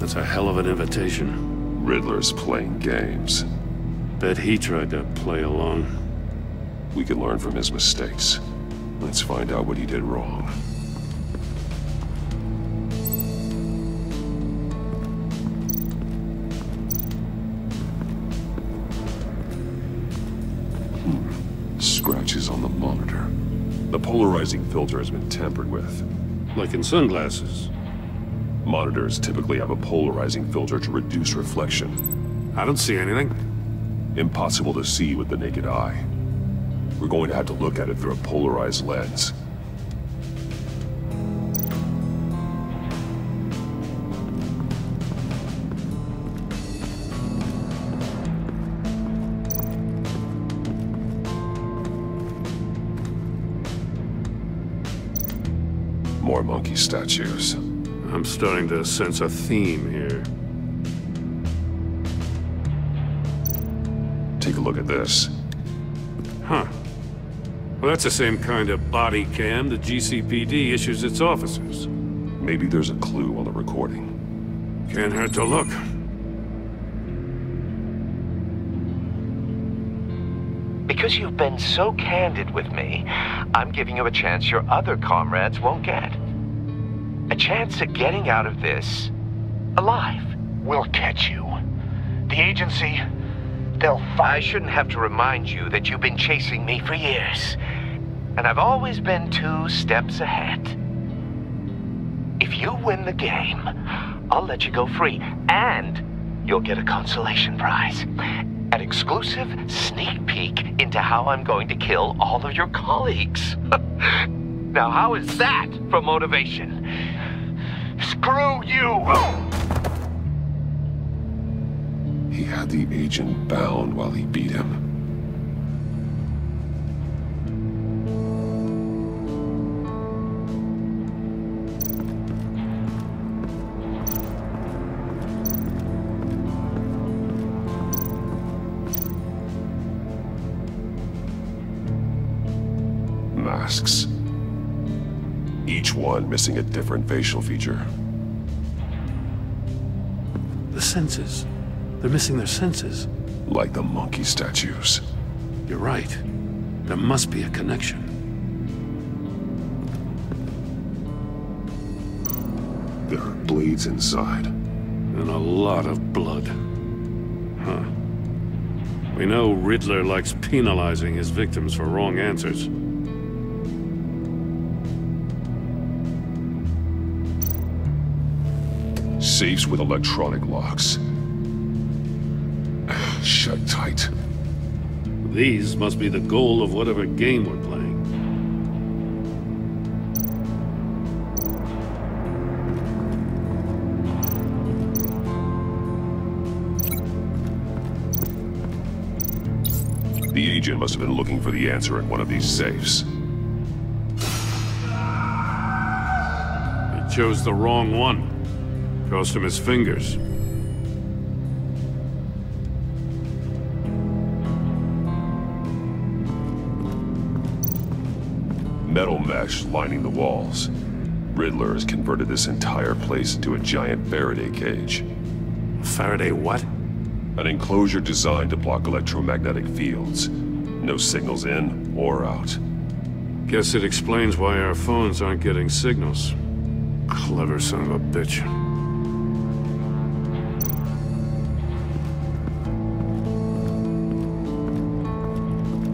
That's a hell of an invitation. Riddler's playing games. Bet he tried to play along. We can learn from his mistakes. Let's find out what he did wrong. Scratches on the monitor. The polarizing filter has been tampered with. Like in sunglasses. Monitors typically have a polarizing filter to reduce reflection. I don't see anything. Impossible to see with the naked eye. We're going to have to look at it through a polarized lens. More monkey statues. I'm starting to sense a theme here. Take a look at this. Huh. Well, that's the same kind of body cam the GCPD issues its officers. Maybe there's a clue on the recording. Can't hurt to look. Because you've been so candid with me, I'm giving you a chance your other comrades won't get. A chance at getting out of this alive. We'll catch you. The agency, they'll find... I shouldn't have to remind you that you've been chasing me for years. And I've always been 2 steps ahead. If you win the game, I'll let you go free. And you'll get a consolation prize. An exclusive sneak peek into how I'm going to kill all of your colleagues. Now, how is that for motivation? Screw you! He had the agent bound while he beat him. Masks. Each one missing a different facial feature. The senses. They're missing their senses. Like the monkey statues. You're right. There must be a connection. There are blades inside. And a lot of blood. Huh. We know Riddler likes penalizing his victims for wrong answers. Safes with electronic locks. Shut tight. These must be the goal of whatever game we're playing. The agent must have been looking for the answer in one of these safes. He chose the wrong one. Cost him his fingers. Metal mesh lining the walls. Riddler has converted this entire place into a giant Faraday cage. Faraday what? An enclosure designed to block electromagnetic fields. No signals in or out. Guess it explains why our phones aren't getting signals. Clever son of a bitch.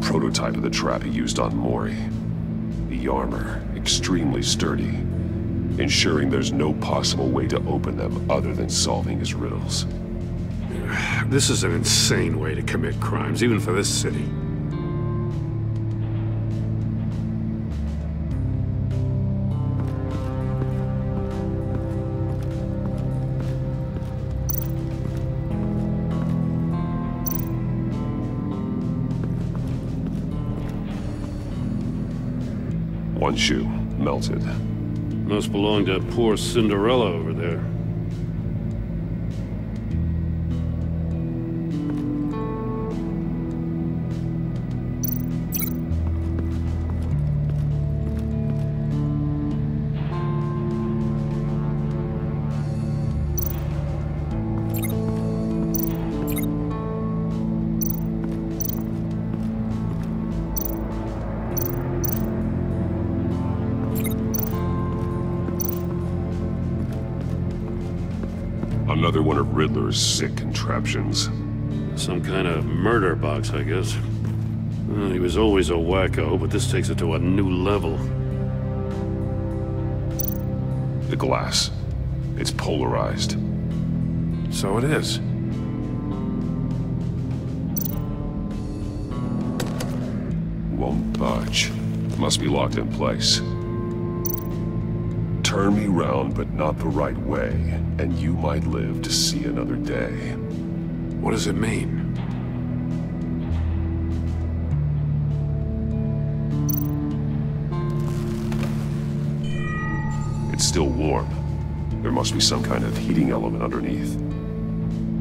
Prototype of the trap he used on Mori. The armor, extremely sturdy, ensuring there's no possible way to open them other than solving his riddles. This is an insane way to commit crimes, even for this city. One shoe, melted. Must belong to poor Cinderella over there. Another one of Riddler's sick contraptions. Some kind of murder box, I guess. Well, he was always a wacko, but this takes it to a new level. The glass. It's polarized. So it is. Won't budge. Must be locked in place. Turn me round, but not the right way, and you might live to see another day. What does it mean? It's still warm. There must be some kind of heating element underneath.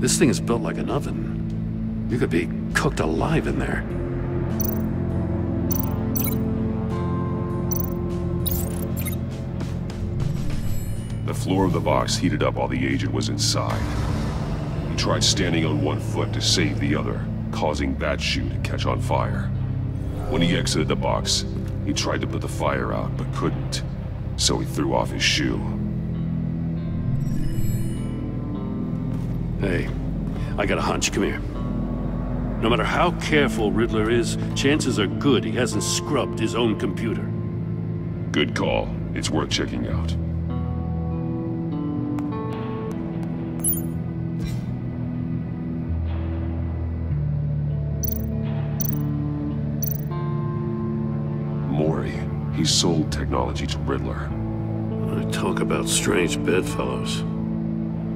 This thing is built like an oven. You could be cooked alive in there. The floor of the box heated up while the agent was inside. He tried standing on one foot to save the other, causing that shoe to catch on fire. When he exited the box, he tried to put the fire out, but couldn't, so he threw off his shoe. Hey, I got a hunch. Come here. No matter how careful Riddler is, chances are good he hasn't scrubbed his own computer. Good call. It's worth checking out. Mori. He sold technology to Riddler. Talk about strange bedfellows.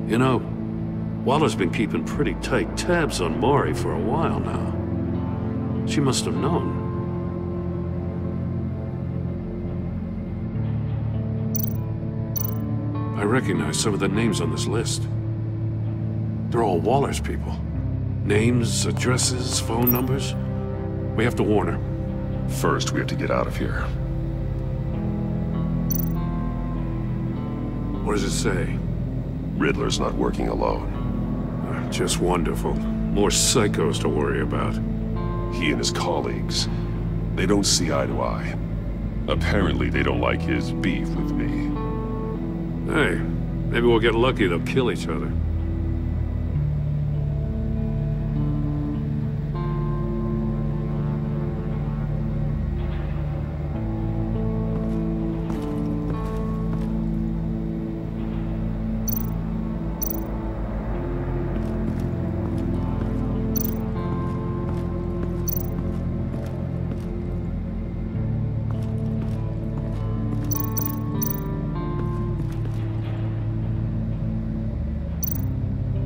You know, Waller's been keeping pretty tight tabs on Mori for a while now. She must have known. I recognize some of the names on this list. They're all Waller's people. Names, addresses, phone numbers. We have to warn her. First, we have to get out of here. What does it say? Riddler's not working alone. Just wonderful. More psychos to worry about. He and his colleagues, they don't see eye to eye. Apparently, they don't like his beef with me. Hey, maybe we'll get lucky they'll kill each other.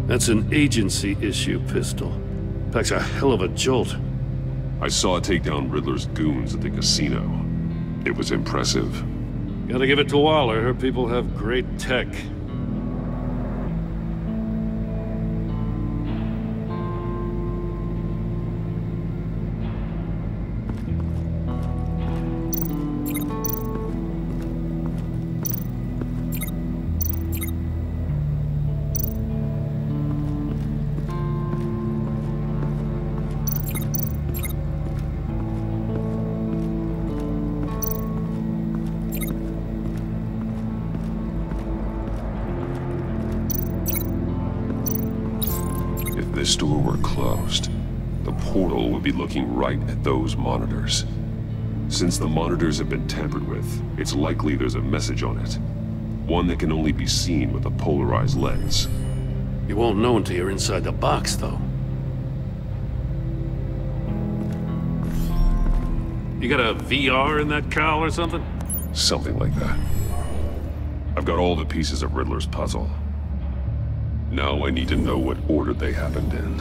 That's an agency-issue pistol. Packs a hell of a jolt. I saw it take down Riddler's goons at the casino. It was impressive. Gotta give it to Waller. Her people have great tech. If this door were closed, the portal would be looking right at those monitors. Since the monitors have been tampered with, it's likely there's a message on it. One that can only be seen with a polarized lens. You won't know until you're inside the box, though. You got a VR in that cowl or something? Something like that. I've got all the pieces of Riddler's puzzle. Now I need to know what order they happened in.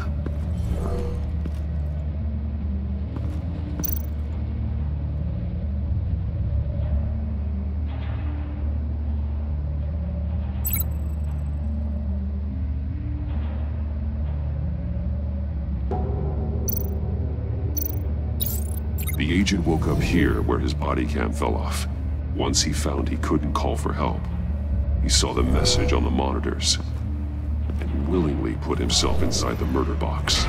The agent woke up here where his body cam fell off. Once he found he couldn't call for help, he saw the message on the monitors and willingly put himself inside the murder box.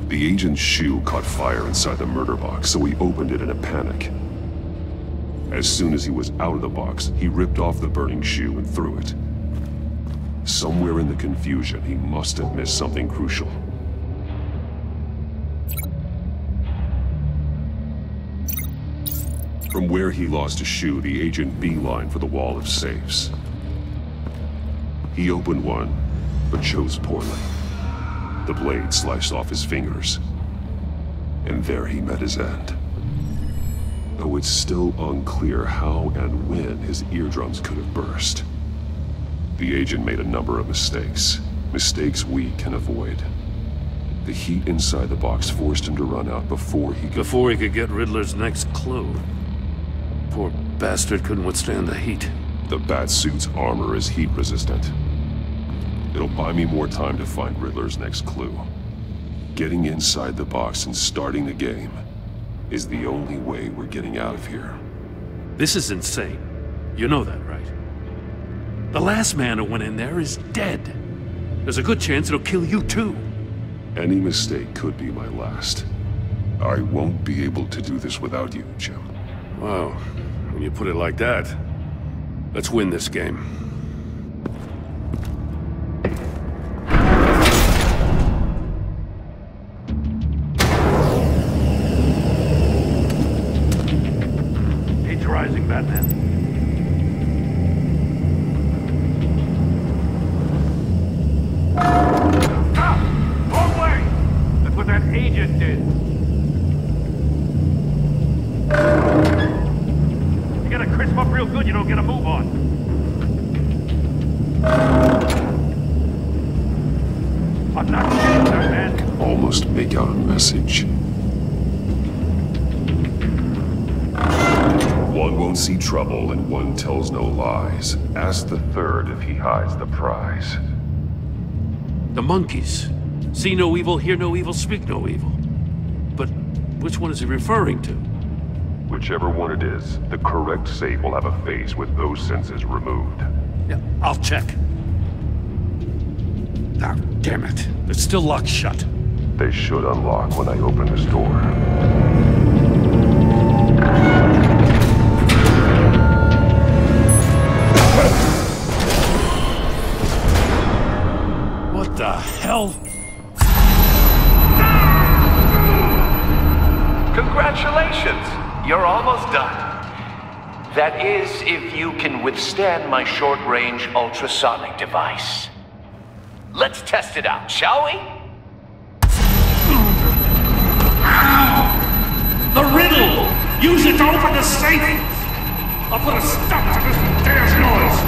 The agent's shoe caught fire inside the murder box, so he opened it in a panic. As soon as he was out of the box, he ripped off the burning shoe and threw it. Somewhere in the confusion, he must have missed something crucial. From where he lost a shoe, the agent beelined for the wall of safes. He opened one, but chose poorly. The blade sliced off his fingers. And there he met his end. Though it's still unclear how and when his eardrums could have burst. The agent made a number of mistakes. Mistakes we can avoid. The heat inside the box forced him to run out before he could get Riddler's next clue. Poor bastard couldn't withstand the heat. The Batsuit's armor is heat resistant. It'll buy me more time to find Riddler's next clue. Getting inside the box and starting the game is the only way we're getting out of here. This is insane. You know that, right? The last man who went in there is dead. There's a good chance it'll kill you too. Any mistake could be my last. I won't be able to do this without you, Jim. Wow, when you put it like that, let's win this game. Age rising, Batman. Stop! Wrong way! That's what that agent did. You gotta crisp up real good, you don't get a move on. I'm not kidding, man. Almost make out a message. One won't see trouble and one tells no lies. Ask the third if he hides the prize. The monkeys. See no evil, hear no evil, speak no evil. But which one is he referring to? Whichever one it is, the correct safe will have a face with those senses removed. Yeah, I'll check. Ah, damn it. It's still locked shut. They should unlock when I open this door. What the hell? Congratulations! You're almost done. That is, if you can withstand my short-range ultrasonic device. Let's test it out, shall we? The riddle! Use it to open the safe! I'll put a stop to this damn noise!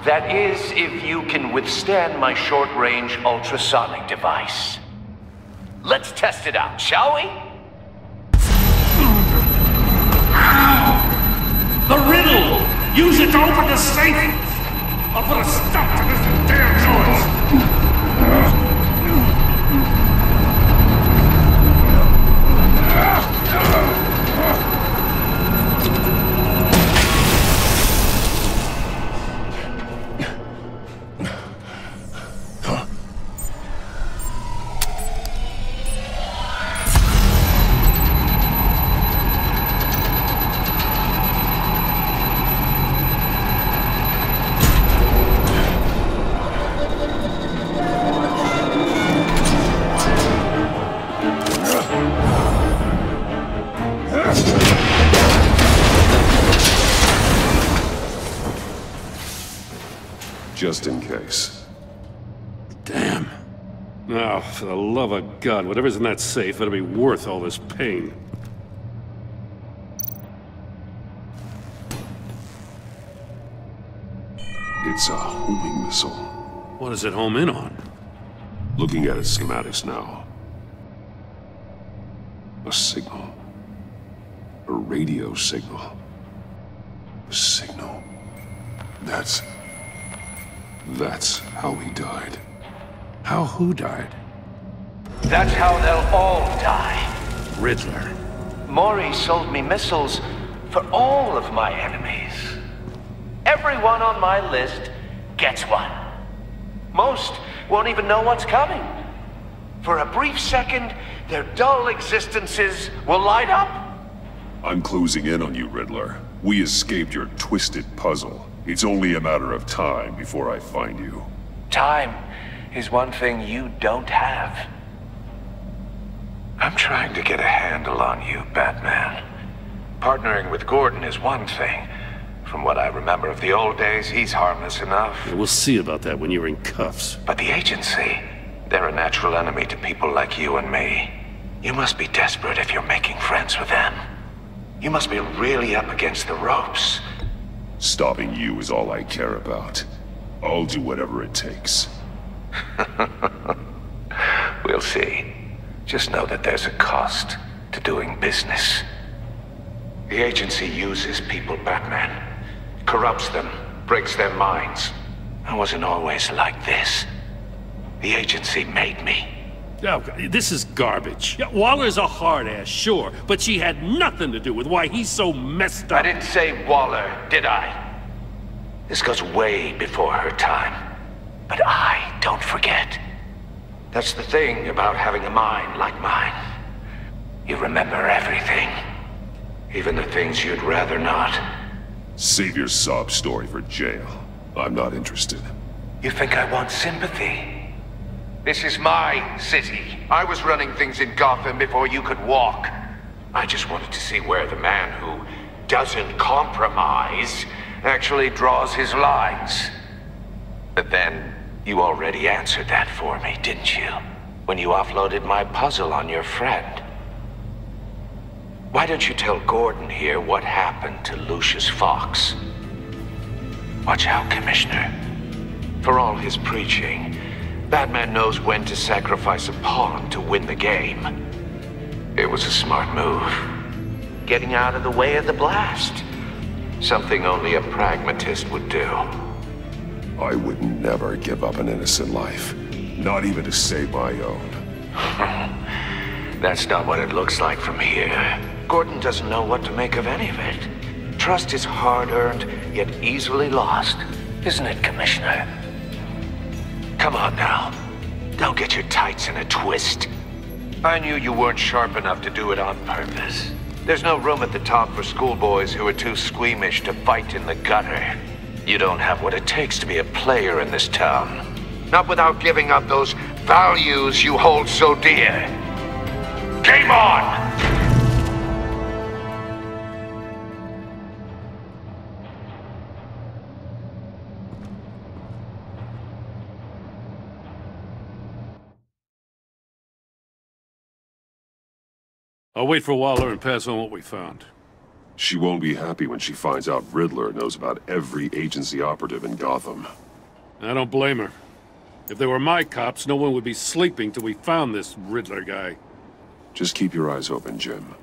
That is, if you can withstand my short-range ultrasonic device. Let's test it out, shall we? The riddle! Use it to open the safe! I'll put a stop to this damn noise! just in case. Damn. Now, for the love of God, whatever's in that safe better be worth all this pain. It's a homing missile. What does it home in on? Looking at its schematics now. A signal. A radio signal. A signal. That's how he died. How who died? That's how they'll all die. Riddler. Maury sold me missiles for all of my enemies. Everyone on my list gets one. Most won't even know what's coming. For a brief second, their dull existences will light up. I'm closing in on you, Riddler. We escaped your twisted puzzle. It's only a matter of time before I find you. Time is one thing you don't have. I'm trying to get a handle on you, Batman. Partnering with Gordon is one thing. From what I remember of the old days, he's harmless enough. Yeah, we'll see about that when you're in cuffs. But the agency, they're a natural enemy to people like you and me. You must be desperate if you're making friends with them. You must be really up against the ropes. Stopping you is all I care about. I'll do whatever it takes. We'll see. Just know that there's a cost to doing business. The agency uses people, Batman. Corrupts them, breaks their minds. I wasn't always like this. The agency made me. Oh, this is garbage. Yeah, Waller's a hard ass, sure, but she had nothing to do with why he's so messed up. I didn't say Waller, did I? This goes way before her time. But I don't forget. That's the thing about having a mind like mine. You remember everything. Even the things you'd rather not. Save your sob story for jail. I'm not interested. You think I want sympathy? This is my city. I was running things in Gotham before you could walk. I just wanted to see where the man who doesn't compromise actually draws his lines. But then, you already answered that for me, didn't you? When you offloaded my puzzle on your friend. Why don't you tell Gordon here what happened to Lucius Fox? Watch out, Commissioner. For all his preaching, Batman knows when to sacrifice a pawn to win the game. It was a smart move. Getting out of the way of the blast. Something only a pragmatist would do. I would never give up an innocent life. Not even to save my own. That's not what it looks like from here. Gordon doesn't know what to make of any of it. Trust is hard-earned, yet easily lost. Isn't it, Commissioner? Come on now. Don't get your tights in a twist. I knew you weren't sharp enough to do it on purpose. There's no room at the top for schoolboys who are too squeamish to fight in the gutter. You don't have what it takes to be a player in this town. Not without giving up those values you hold so dear. Game on! I'll wait for Waller and pass on what we found. She won't be happy when she finds out Riddler knows about every agency operative in Gotham. I don't blame her. If they were my cops, no one would be sleeping till we found this Riddler guy. Just keep your eyes open, Jim.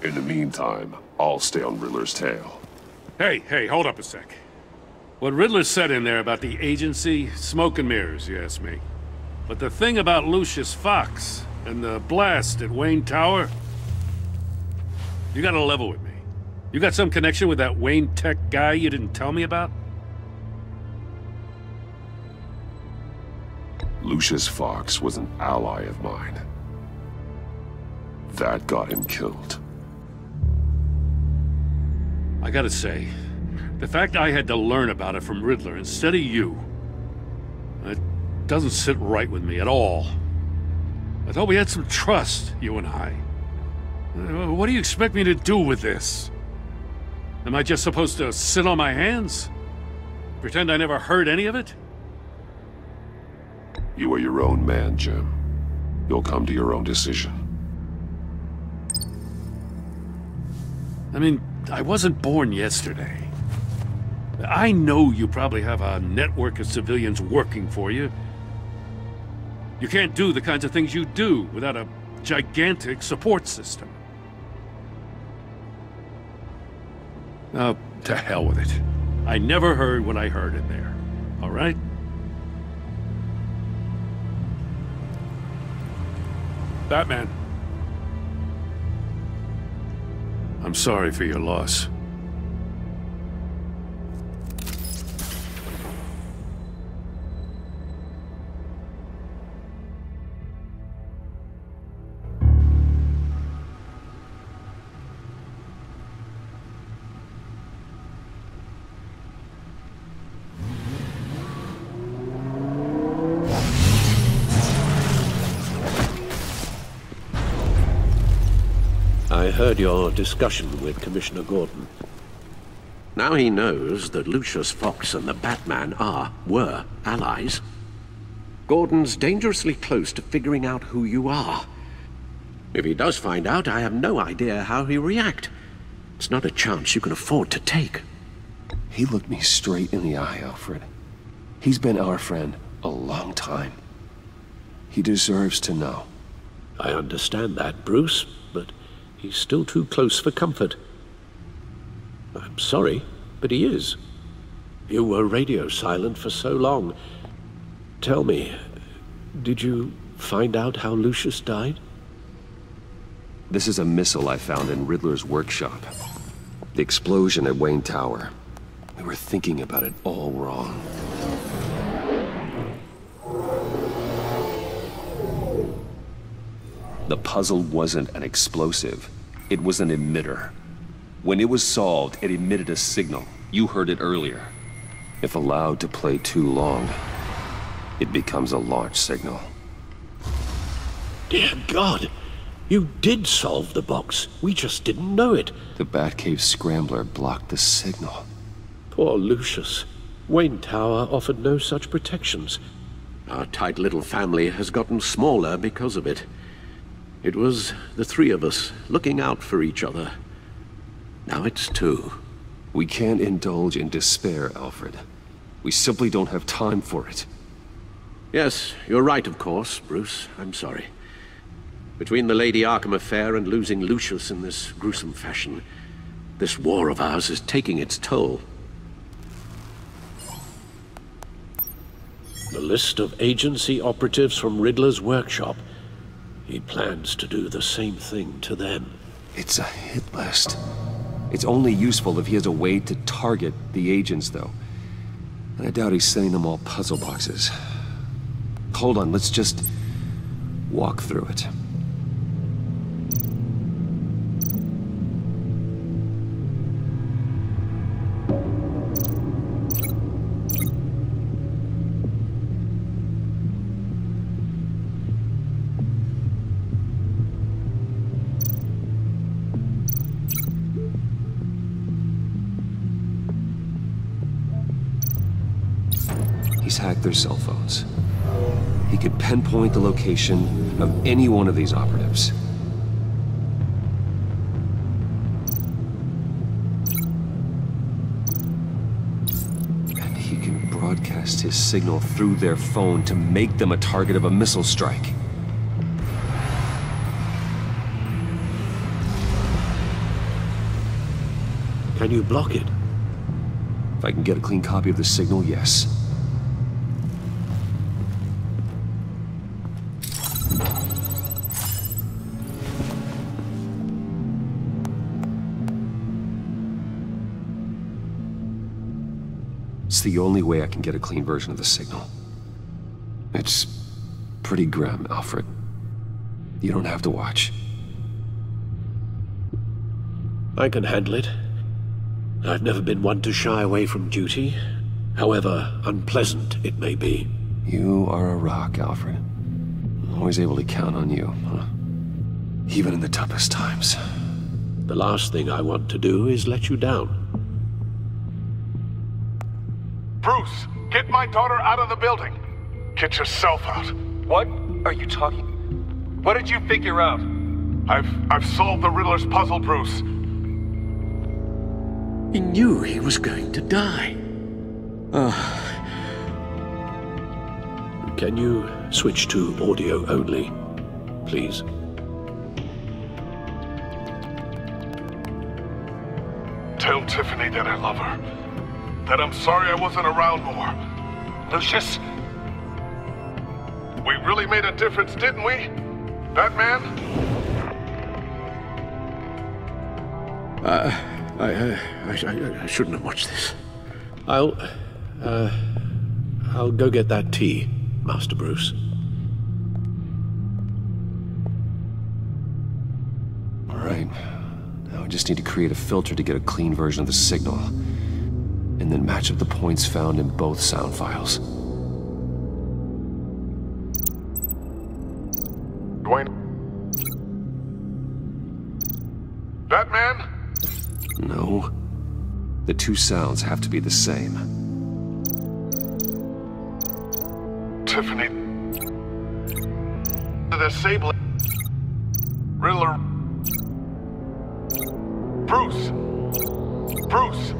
In the meantime, I'll stay on Riddler's tail. Hey, hold up a sec. What Riddler said in there about the agency, smoke and mirrors, you ask me. But the thing about Lucius Fox and the blast at Wayne Tower, you gotta level with me. You got some connection with that Wayne Tech guy you didn't tell me about? Lucius Fox was an ally of mine. That got him killed. I gotta say, the fact I had to learn about it from Riddler instead of you, it doesn't sit right with me at all. I thought we had some trust, you and I. What do you expect me to do with this? Am I just supposed to sit on my hands? Pretend I never heard any of it? You are your own man, Jim. You'll come to your own decision. I mean, I wasn't born yesterday. I know you probably have a network of civilians working for you. You can't do the kinds of things you do without a gigantic support system. Oh, to hell with it. I never heard what I heard in there. All right? Batman. I'm sorry for your loss. I heard your discussion with Commissioner Gordon. Now he knows that Lucius Fox and the Batman were allies. Gordon's dangerously close to figuring out who you are. If he does find out, I have no idea how he'll react. It's not a chance you can afford to take. He looked me straight in the eye, Alfred. He's been our friend a long time. He deserves to know. I understand that, Bruce, but he's still too close for comfort. I'm sorry, but he is. You were radio silent for so long. Tell me, did you find out how Lucius died? This is a missile I found in Riddler's workshop. The explosion at Wayne Tower. We were thinking about it all wrong. The puzzle wasn't an explosive. It was an emitter. When it was solved, it emitted a signal. You heard it earlier. If allowed to play too long, it becomes a launch signal. Dear God! You did solve the box. We just didn't know it. The Batcave scrambler blocked the signal. Poor Lucius. Wayne Tower offered no such protections. Our tight little family has gotten smaller because of it. It was the three of us looking out for each other. Now it's two. We can't indulge in despair, Alfred. We simply don't have time for it. Yes, you're right, of course, Bruce. I'm sorry. Between the Lady Arkham affair and losing Lucius in this gruesome fashion, this war of ours is taking its toll. The list of agency operatives from Riddler's workshop. He plans to do the same thing to them. It's a hit list. It's only useful if he has a way to target the agents, though. And I doubt he's sending them all puzzle boxes. Hold on, let's just walk through it. He's hacked their cell phones. He could pinpoint the location of any one of these operatives. And he can broadcast his signal through their phone to make them a target of a missile strike. Can you block it? If I can get a clean copy of the signal, yes. It's the only way I can get a clean version of the signal. It's pretty grim, Alfred. You don't have to watch. I can handle it. I've never been one to shy away from duty, however unpleasant it may be. You are a rock, Alfred. I'm always able to count on you, huh? Even in the toughest times. The last thing I want to do is let you down. Bruce, get my daughter out of the building. Get yourself out. What are you talking? What did you figure out? I've solved the Riddler's puzzle, Bruce. He knew he was going to die. Can you switch to audio only, please? Tell Tiffany that I love her. That I'm sorry I wasn't around more. Lucius? We really made a difference, didn't we? Batman? I shouldn't have watched this. I'll go get that tea, Master Bruce. All right. Now I just need to create a filter to get a clean version of the signal, and then match up the points found in both sound files. Dwayne? Batman? No. The two sounds have to be the same. Tiffany. The Sable. Riddler. Bruce. Bruce.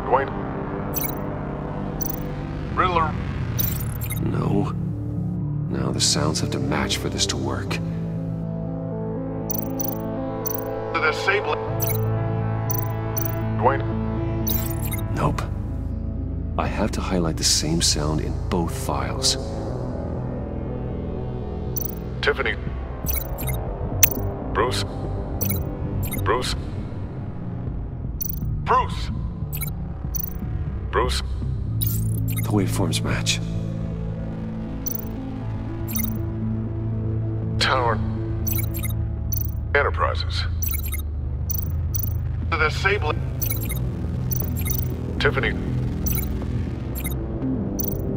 Dwayne. Riddler. No. Now the sounds have to match for this to work. The Sable. Dwayne. Nope. I have to highlight the same sound in both files. Tiffany. Bruce. Bruce. Bruce. Bruce. The waveforms match. Tower. Enterprises. The Sable. Tiffany.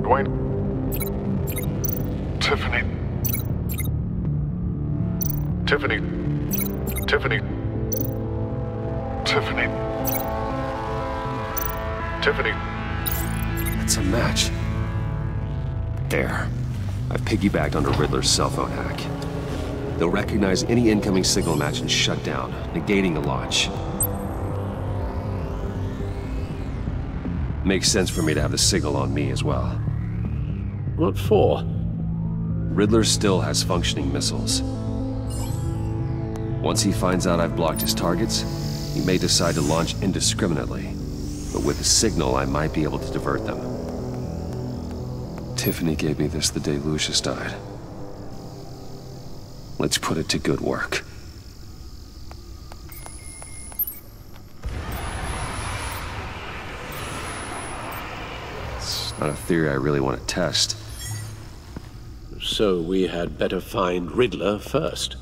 Dwayne. Tiffany. Tiffany. Tiffany. Tiffany. Tiffany. That's a match. There. I've piggybacked onto Riddler's cell phone hack. They'll recognize any incoming signal match and shut down, negating the launch. Makes sense for me to have the signal on me as well. What for? Riddler still has functioning missiles. Once he finds out I've blocked his targets, he may decide to launch indiscriminately. But with the signal, I might be able to divert them. Tiffany gave me this the day Lucius died. Let's put it to good work. It's not a theory I really want to test. So we had better find Riddler first.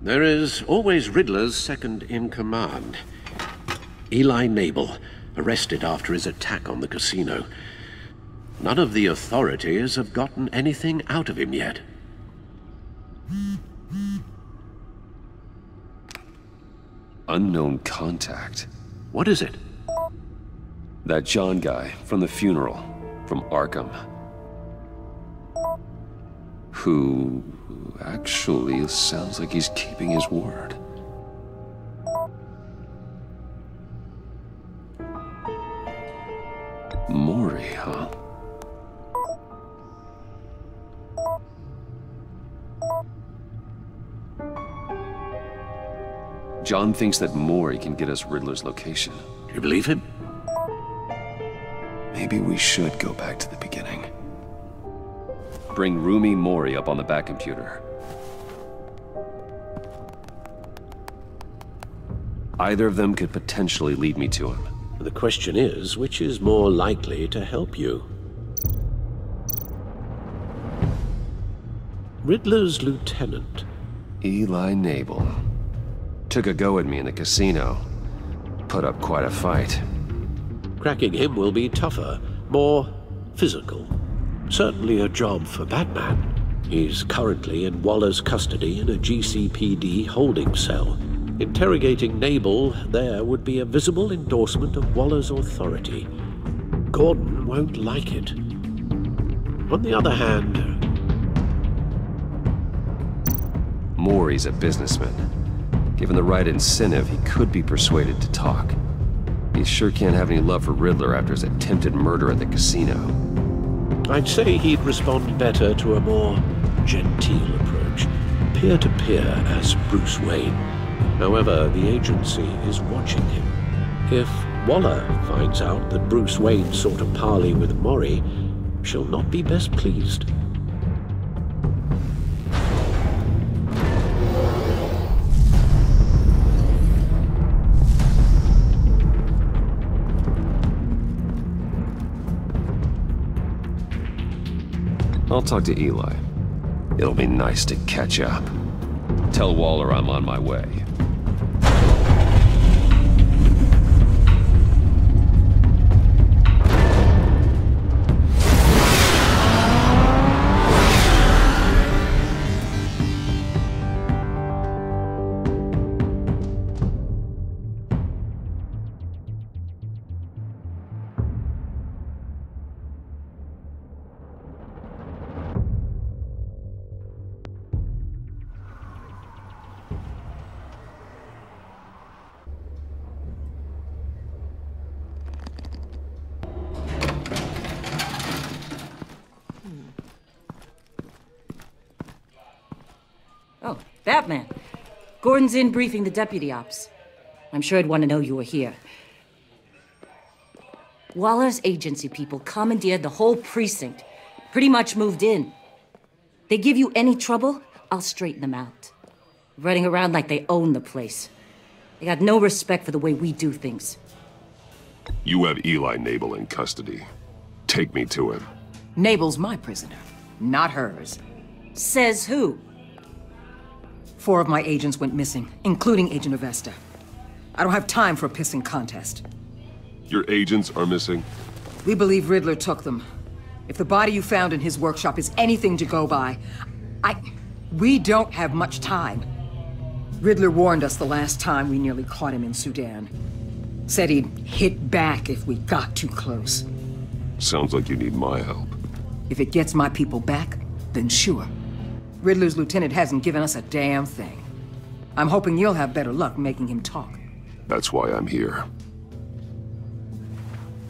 There is always Riddler's second in command. Eli Nabel, arrested after his attack on the casino. None of the authorities have gotten anything out of him yet. Unknown contact. What is it? That John guy from the funeral, from Arkham. Who actually sounds like he's keeping his word. Mori, huh? John thinks that Mori can get us Riddler's location. Do you believe him? Maybe we should go back to the beginning. Bring Rumi Mori up on the back computer. Either of them could potentially lead me to him. The question is, which is more likely to help you? Riddler's lieutenant. Eli Nabel. Took a go at me in the casino. Put up quite a fight. Cracking him will be tougher, more physical. Certainly a job for Batman. He's currently in Waller's custody in a GCPD holding cell. Interrogating Nabel there would be a visible endorsement of Waller's authority. Gordon won't like it. On the other hand, Maury's a businessman. Given the right incentive, he could be persuaded to talk. He sure can't have any love for Riddler after his attempted murder at the casino. I'd say he'd respond better to a more genteel approach, peer-to-peer as Bruce Wayne. However, the agency is watching him. If Waller finds out that Bruce Wayne sought a parley with Maury, she'll not be best pleased. I'll talk to Eli. It'll be nice to catch up. Tell Waller I'm on my way. Oh, Batman. Gordon's in briefing the deputy ops. I'm sure I'd want to know you were here. Waller's agency people commandeered the whole precinct. Pretty much moved in. They give you any trouble, I'll straighten them out. Running around like they own the place. They got no respect for the way we do things. You have Eli Nabel in custody. Take me to him. Nabel's my prisoner, not hers. Says who? 4 of my agents went missing, including Agent Avesta. I don't have time for a pissing contest. Your agents are missing? We believe Riddler took them. If the body you found in his workshop is anything to go by, we don't have much time. Riddler warned us the last time we nearly caught him in Sudan. Said he'd hit back if we got too close. Sounds like you need my help. If it gets my people back, then sure. Riddler's lieutenant hasn't given us a damn thing. I'm hoping you'll have better luck making him talk. That's why I'm here.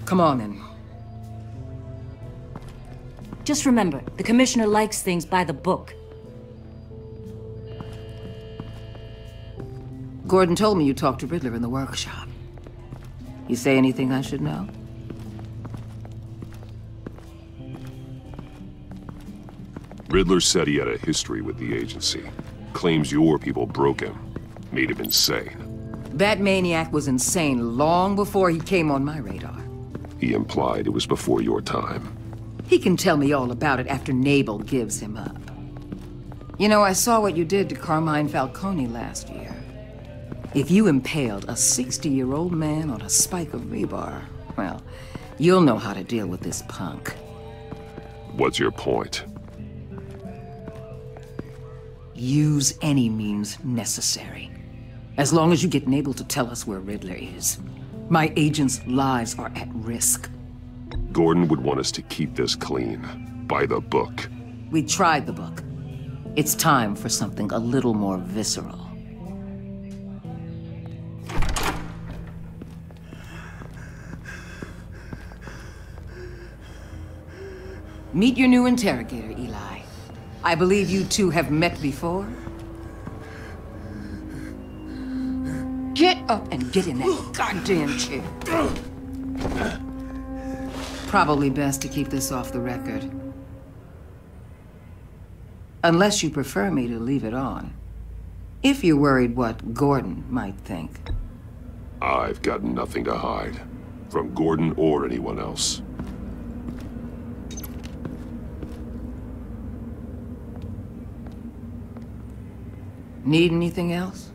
Come on, then. Just remember, the commissioner likes things by the book. Gordon told me you talked to Riddler in the workshop. You say anything I should know? Riddler said he had a history with the agency. Claims your people broke him. Made him insane. That maniac was insane long before he came on my radar. He implied it was before your time. He can tell me all about it after Nabel gives him up. You know, I saw what you did to Carmine Falcone last year. If you impaled a 60-year-old man on a spike of rebar, well, you'll know how to deal with this punk. What's your point? Use any means necessary. As long as you get Nabel to tell us where Riddler is. My agents' lives are at risk. Gordon would want us to keep this clean. By the book. We tried the book. It's time for something a little more visceral. Meet your new interrogator, Eli. I believe you two have met before. Get up and get in that goddamn chair. Probably best to keep this off the record. Unless you prefer me to leave it on. If you're worried what Gordon might think. I've got nothing to hide. From Gordon or anyone else. Need anything else?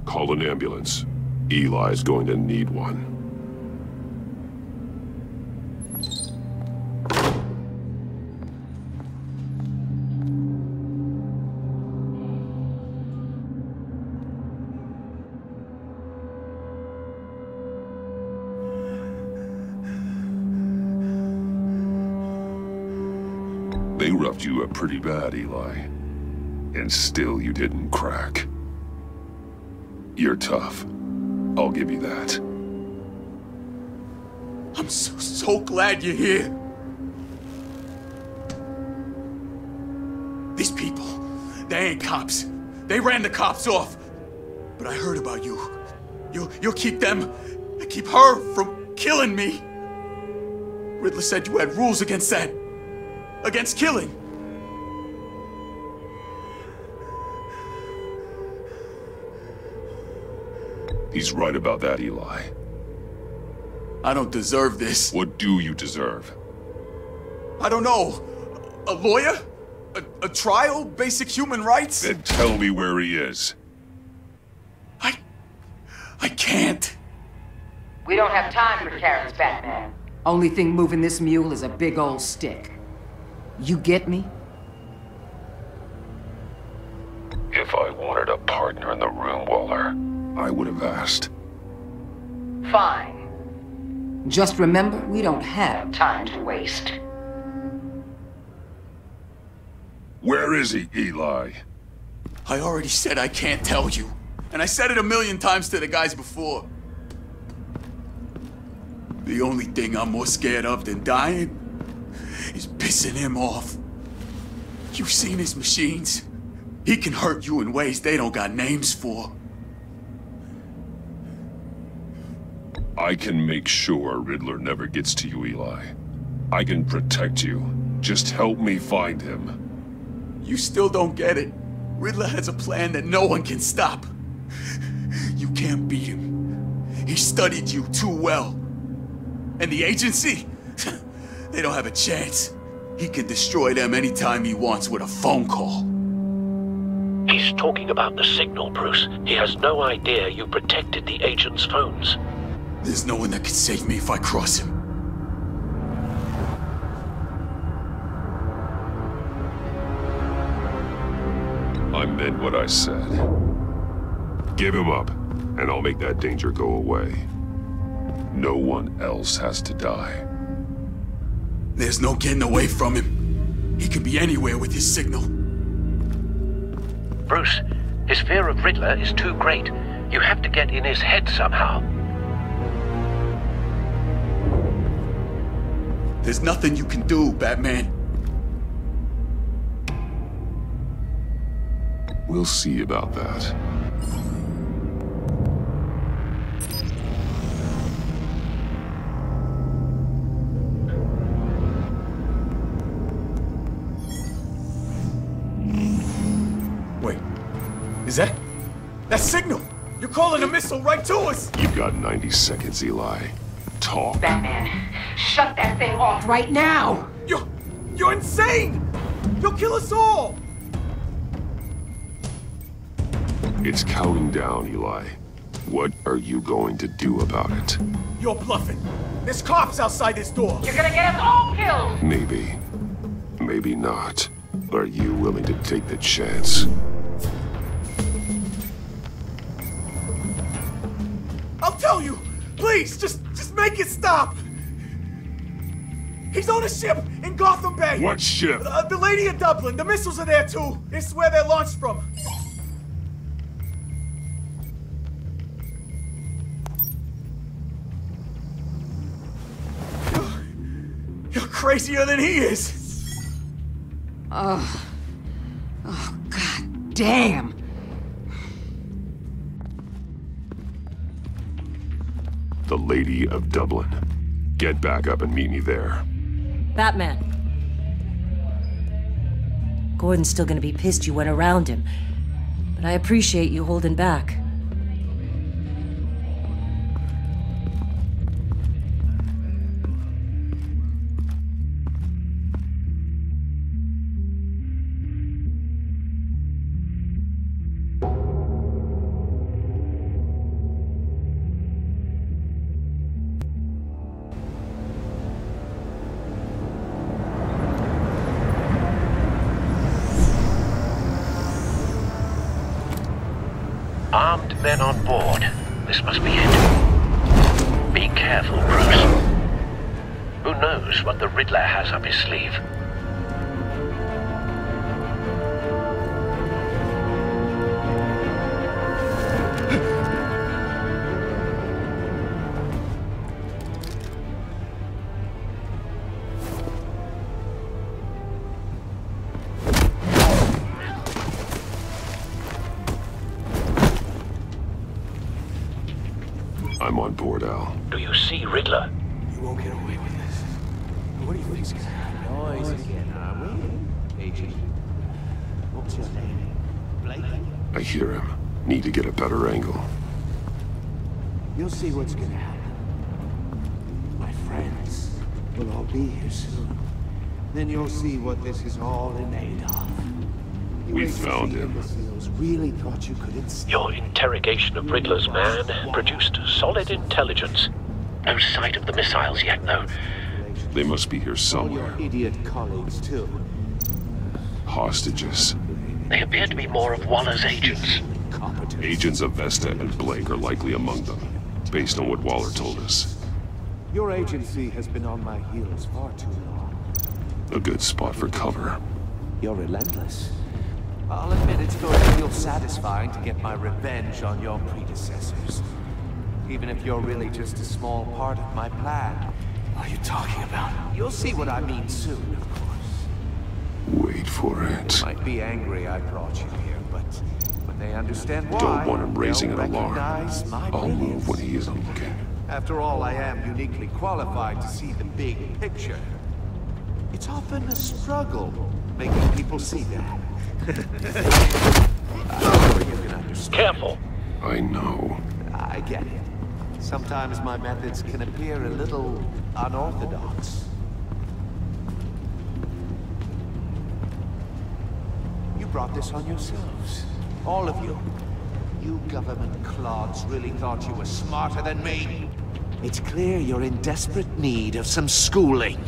Call an ambulance. Eli's going to need one. They roughed you up pretty bad, Eli. And still you didn't crack. You're tough. I'll give you that. I'm so glad you're here. These people, they ain't cops. They ran the cops off. But I heard about you. You'll keep them, keep her from killing me. Riddler said you had rules against that. Against killing. He's right about that, Eli. I don't deserve this. What do you deserve? I don't know. A lawyer? A trial? Basic human rights? Then tell me where he is. I can't. We don't have time for carrots, Batman. Only thing moving this mule is a big old stick. You get me? If I wanted a partner in the room, Waller, I would have asked. Fine. Just remember, we don't have time to waste. Where is he, Eli? I already said I can't tell you. And I said it 1,000,000 times to the guys before. The only thing I'm more scared of than dying is pissing him off. You've seen his machines. He can hurt you in ways they don't got names for. I can make sure Riddler never gets to you, Eli. I can protect you. Just help me find him. You still don't get it. Riddler has a plan that no one can stop. You can't beat him. He studied you too well. And the agency? They don't have a chance. He can destroy them anytime he wants with a phone call. He's talking about the signal, Bruce. He has no idea you protected the agent's phones. There's no one that can save me if I cross him. I meant what I said. Give him up, and I'll make that danger go away. No one else has to die. There's no getting away from him. He can be anywhere with his signal. Bruce, his fear of Riddler is too great. You have to get in his head somehow. There's nothing you can do, Batman. We'll see about that. Wait, is that signal? You're calling a missile right to us! You've got 90 seconds, Eli. Talk. Batman, shut that thing off right now! You're insane! You'll kill us all! It's counting down, Eli. What are you going to do about it? You're bluffing. There's cops outside this door. You're gonna get us all killed! Maybe. Maybe not. Are you willing to take the chance? I'll tell you! Please, just make it stop! He's on a ship in Gotham Bay! What ship? The Lady of Dublin. The missiles are there too. It's where they're launched from. You're crazier than he is! Oh, god damn! The Lady of Dublin. Get back up and meet me there. Batman. Gordon's still gonna be pissed you went around him, but I appreciate you holding back. Armed men on board. This must be it. Be careful, Bruce. Who knows what the Riddler has up his sleeve? I'm on board, Al. Do you see Riddler? You won't get away with this. What do you think's gonna happen? Noise again, are we? Agent. What's your name? Blake? I hear him. Need to get a better angle. You'll see what's gonna happen. My friends will all be here soon. Then you'll see what this is all in aid of. We found him. Really thought you could instill. Your interrogation of Riddler's man produced solid intelligence. No sight of the missiles yet, though. They must be here somewhere. All your idiot colleagues, too. Hostages. They appear to be more of Waller's agents. Agents of Vesta and Blake are likely among them, based on what Waller told us. Your agency has been on my heels far too long. A good spot for cover. You're relentless. I'll admit it's going to feel satisfying to get my revenge on your predecessors. Even if you're really just a small part of my plan. What are you talking about? You'll see what I mean soon, of course. Wait for it. You might be angry I brought you here, but when they understand why, Don't want him raising an alarm. I'll I'll move when he isn't looking. After all, I am uniquely qualified to see the big picture. It's often a struggle making people see that. I'm sure you can understand. Careful. I know. I get it. Sometimes my methods can appear a little unorthodox. You brought this on yourselves. All of you. You government clods really thought you were smarter than me. It's clear you're in desperate need of some schooling.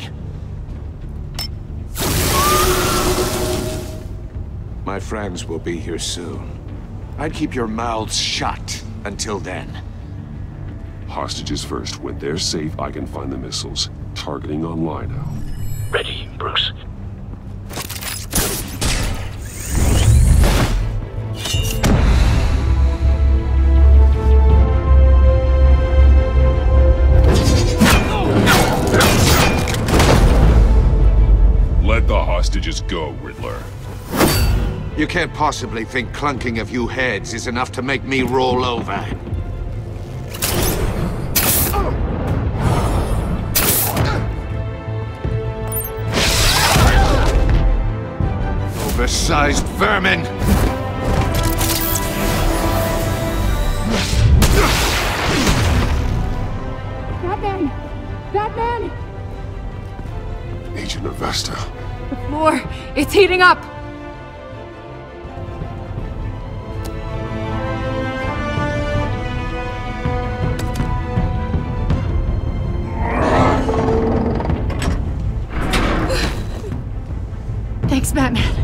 My friends will be here soon. I'd keep your mouths shut until then. Hostages first. When they're safe, I can find the missiles. Targeting on Lino. Ready, Bruce. Let the hostages go, Riddler. You can't possibly think clunking a few heads is enough to make me roll over. Oversized vermin! Batman! Batman! Agent of Vesta. The floor, it's heating up! Thanks, Batman.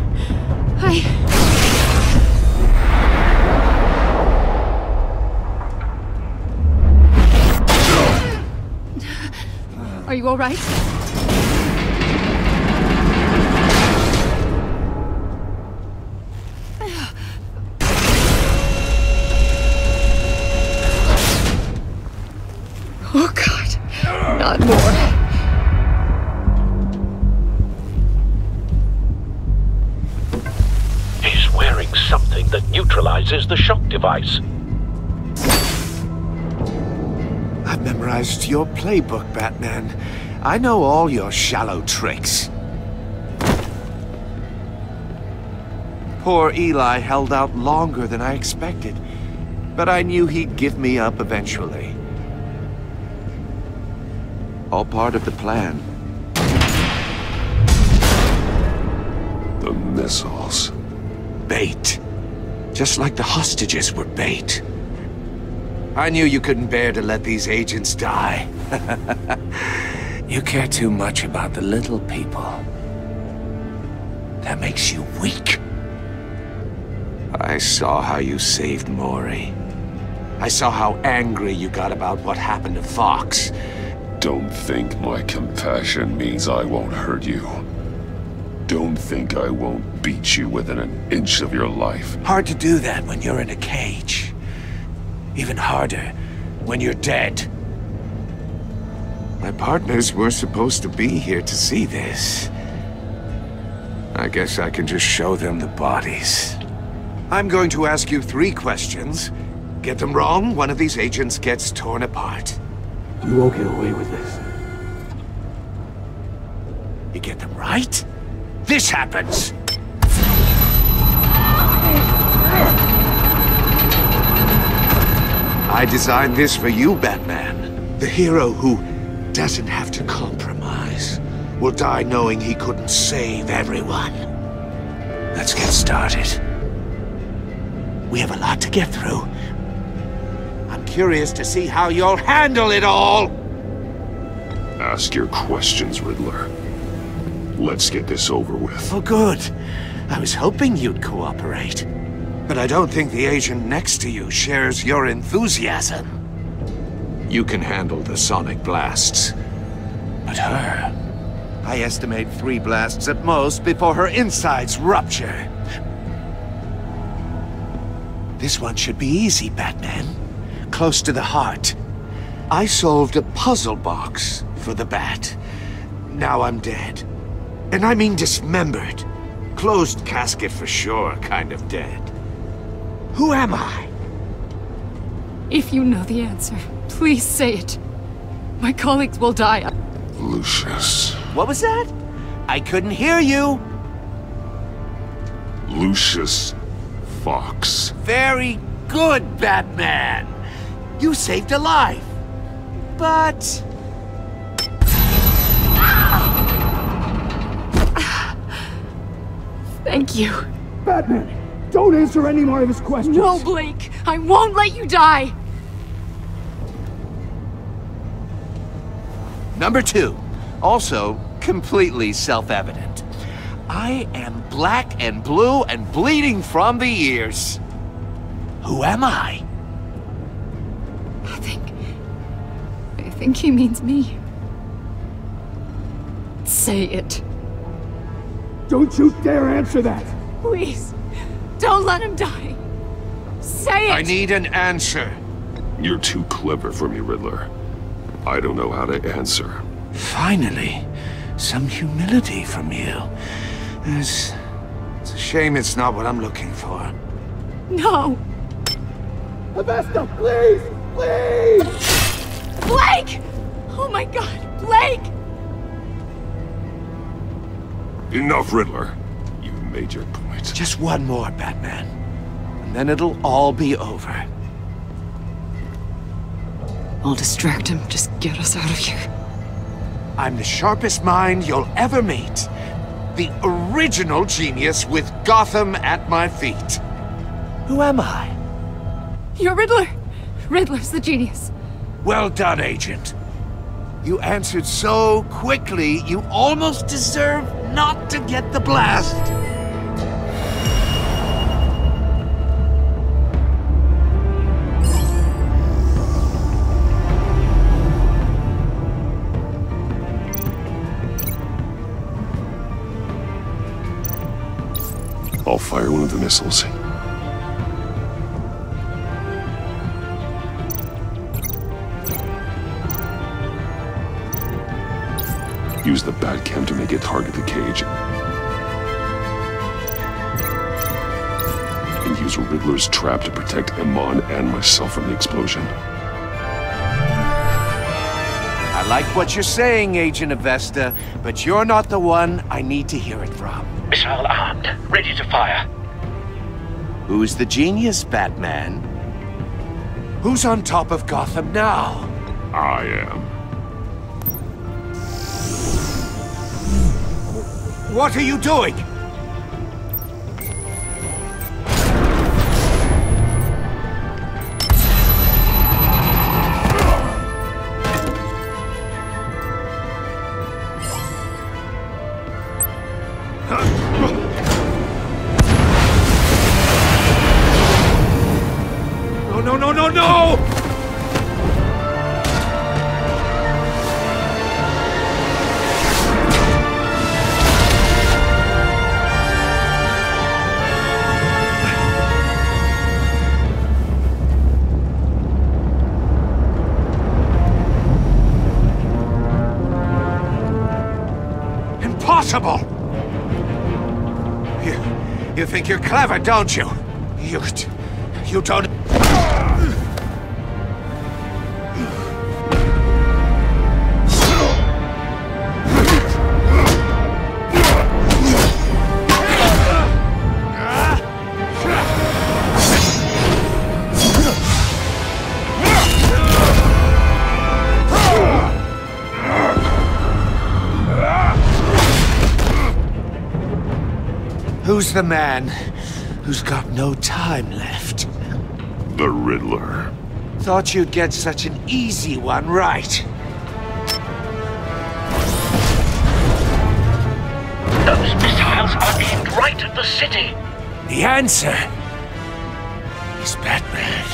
Are you all right? Oh, God. Not more. Something that neutralizes the shock device. I've memorized your playbook, Batman. I know all your shallow tricks. Poor Eli held out longer than I expected, but I knew he'd give me up eventually. All part of the plan. The missiles. Bait. Just like the hostages were bait. I knew you couldn't bear to let these agents die. You care too much about the little people. That makes you weak. I saw how you saved Maury. I saw how angry you got about what happened to Fox. Don't think my compassion means I won't hurt you. Don't think I won't beat you within an inch of your life. Hard to do that when you're in a cage. Even harder when you're dead. My partners were supposed to be here to see this. I guess I can just show them the bodies. I'm going to ask you 3 questions, Get them wrong, one of these agents gets torn apart. You won't get away with this. You get them right, this happens! I designed this for you, Batman. The hero who doesn't have to compromise will die knowing he couldn't save everyone. Let's get started. We have a lot to get through. I'm curious to see how you'll handle it all! Ask your questions, Riddler. Let's get this over with. Oh, good. I was hoping you'd cooperate. But I don't think the agent next to you shares your enthusiasm. You can handle the sonic blasts. But her... I estimate 3 blasts at most before her insides rupture. This one should be easy, Batman. Close to the heart. I solved a puzzle box for the Bat. Now I'm dead. And I mean dismembered. Closed casket for sure, kind of dead. Who am I? If you know the answer, please say it. My colleagues will die. Lucius. What was that? I couldn't hear you. Lucius Fox. Very good, Batman. You saved a life. But... Thank you. Batman, don't answer any more of his questions. No, Blake. I won't let you die. Number 2. Also, completely self-evident. I am black and blue and bleeding from the ears. Who am I? I think he means me. Say it. Don't you dare answer that! Please, don't let him die. Say it! I need an answer. You're too clever for me, Riddler. I don't know how to answer. Finally, some humility from you. It's a shame it's not what I'm looking for. No! Avesta, please! Please! Blake! Oh my god, Blake! Enough, Riddler. You've made your point. Just one more, Batman. And then it'll all be over. I'll distract him. Just get us out of here. I'm the sharpest mind you'll ever meet. The original genius with Gotham at my feet. Who am I? You're Riddler. Riddler's the genius. Well done, Agent. You answered so quickly, you almost deserve not to get the blast. I'll fire one of the missiles. Use the Batcam to make it target the cage. And use Riddler's trap to protect Iman and myself from the explosion. I like what you're saying, Agent Avesta, but you're not the one I need to hear it from. Missile armed, ready to fire. Who's the genius, Batman? Who's on top of Gotham now? I am. What are you doing? No! Impossible! You think you're clever, don't you? You don't... Who's the man who's got no time left? The Riddler. Thought you'd get such an easy one right. Those missiles are aimed right at the city. The answer is Batman.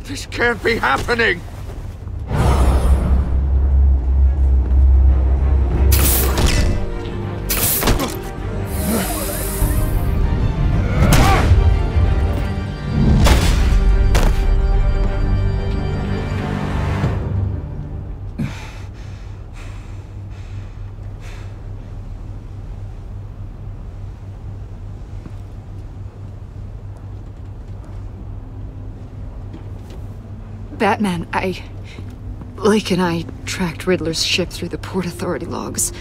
This can't be happening! Batman, Lake and I tracked Riddler's ship through the Port Authority logs.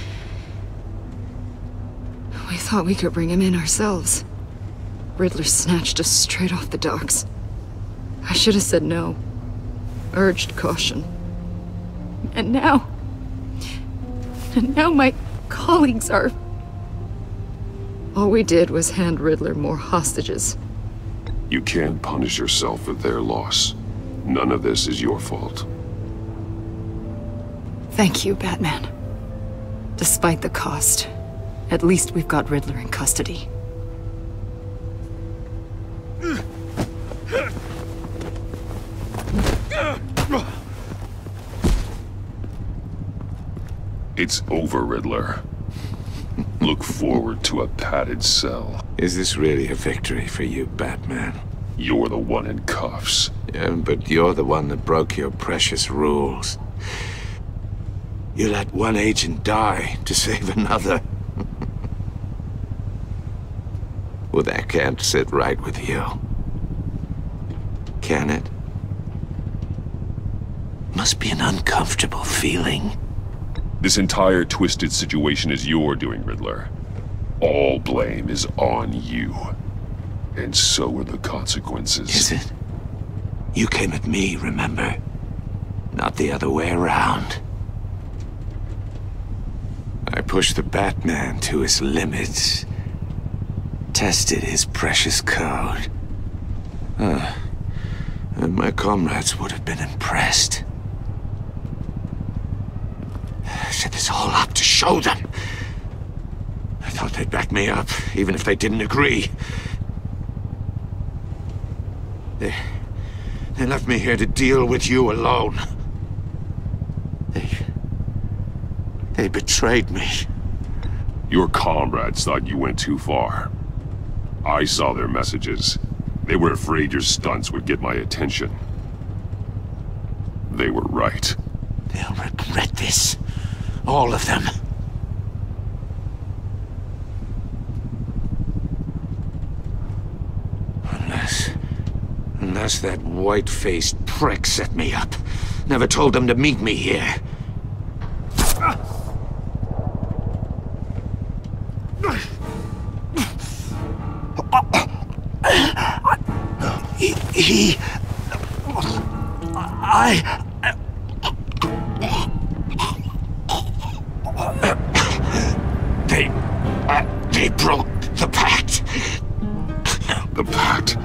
We thought we could bring him in ourselves. Riddler snatched us straight off the docks. I should have said no. Urged caution. And now my colleagues are... All we did was hand Riddler more hostages. You can't punish yourself for their loss. None of this is your fault. Thank you, Batman. Despite the cost, at least we've got Riddler in custody. It's over, Riddler. Look forward to a padded cell. Is this really a victory for you, Batman? You're the one in cuffs. Yeah, but you're the one that broke your precious rules. You let one agent die to save another. Well, that can't sit right with you. Can it? Must be an uncomfortable feeling. This entire twisted situation is your doing, Riddler. All blame is on you. And so are the consequences. Is it? You came at me, remember? Not the other way around. I pushed the Batman to his limits. Tested his precious code. And my comrades would have been impressed. I set this all up to show them. I thought they'd back me up, even if they didn't agree. They left me here to deal with you alone. They betrayed me. Your comrades thought you went too far. I saw their messages. They were afraid your stunts would get my attention. They were right. They'll regret this. All of them. Unless that white-faced prick set me up. Never told them to meet me here. They broke the pact. The pact?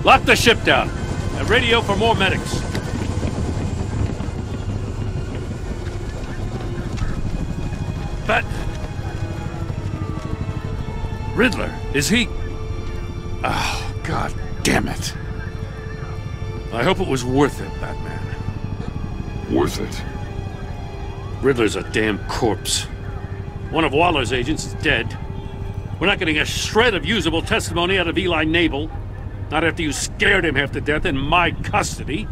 Lock the ship down. And radio for more medics. But... Riddler, is he... Oh, God damn it. I hope it was worth it, Batman. Worth it? Riddler's a damn corpse. One of Waller's agents is dead. We're not getting a shred of usable testimony out of Eli Nabel. Not after you scared him half to death in my custody.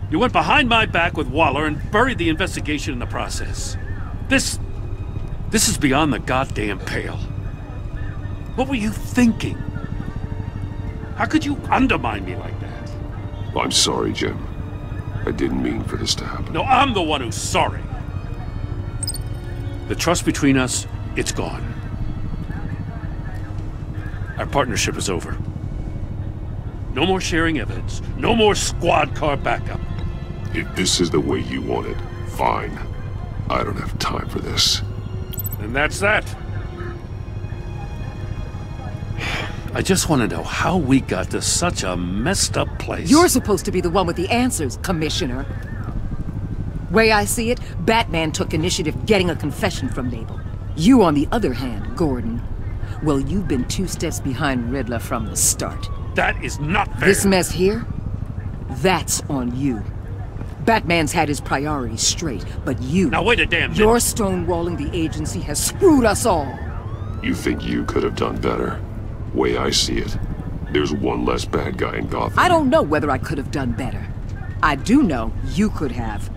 You went behind my back with Waller and buried the investigation in the process. This is beyond the goddamn pale. What were you thinking? How could you undermine me like that? I'm sorry, Jim. I didn't mean for this to happen. No, I'm the one who's sorry. The trust between us, it's gone. Our partnership is over. No more sharing evidence. No more squad car backup. If this is the way you want it, fine. I don't have time for this. And that's that. I just want to know how we got to such a messed up place. You're supposed to be the one with the answers, Commissioner. Way I see it, Batman took initiative getting a confession from Nabel. You, on the other hand, Gordon, well, you've been 2 steps behind Riddler from the start. That is not fair. This mess here, that's on you. Batman's had his priorities straight, but you... Now wait a damn minute. Your stonewalling the agency has screwed us all. You think you could have done better? Way I see it, there's one less bad guy in Gotham. I don't know whether I could have done better. I do know you could have.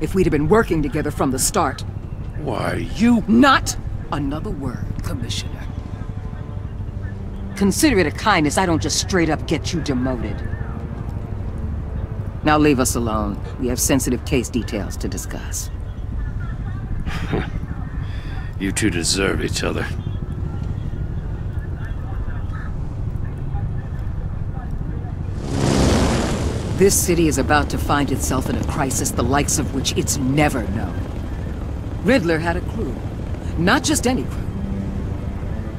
If we'd have been working together from the start. Why, you... Not another word, Commissioner. Consider it a kindness I don't just straight up get you demoted. Now leave us alone. We have sensitive case details to discuss. You two deserve each other. This city is about to find itself in a crisis the likes of which it's never known. Riddler had a crew. Not just any crew.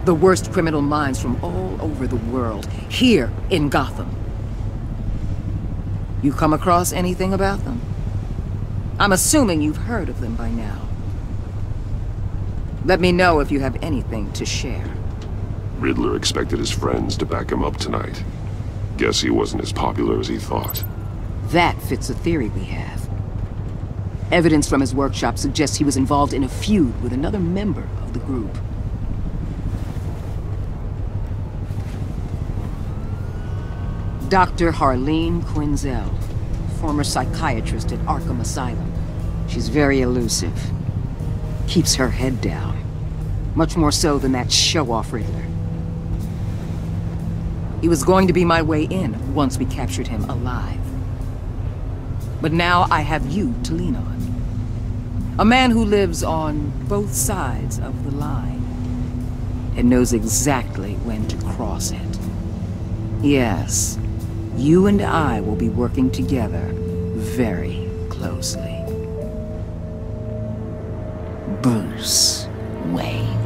The worst criminal minds from all over the world, here in Gotham. You come across anything about them? I'm assuming you've heard of them by now. Let me know if you have anything to share. Riddler expected his friends to back him up tonight. Guess he wasn't as popular as he thought. That fits a theory we have. Evidence from his workshop suggests he was involved in a feud with another member of the group. Dr. Harleen Quinzel, former psychiatrist at Arkham Asylum. She's very elusive. Keeps her head down. Much more so than that show-off Riddler. He was going to be my way in once we captured him alive. But now I have you to lean on. A man who lives on both sides of the line and knows exactly when to cross it. Yes, you and I will be working together very closely. Bruce Wayne.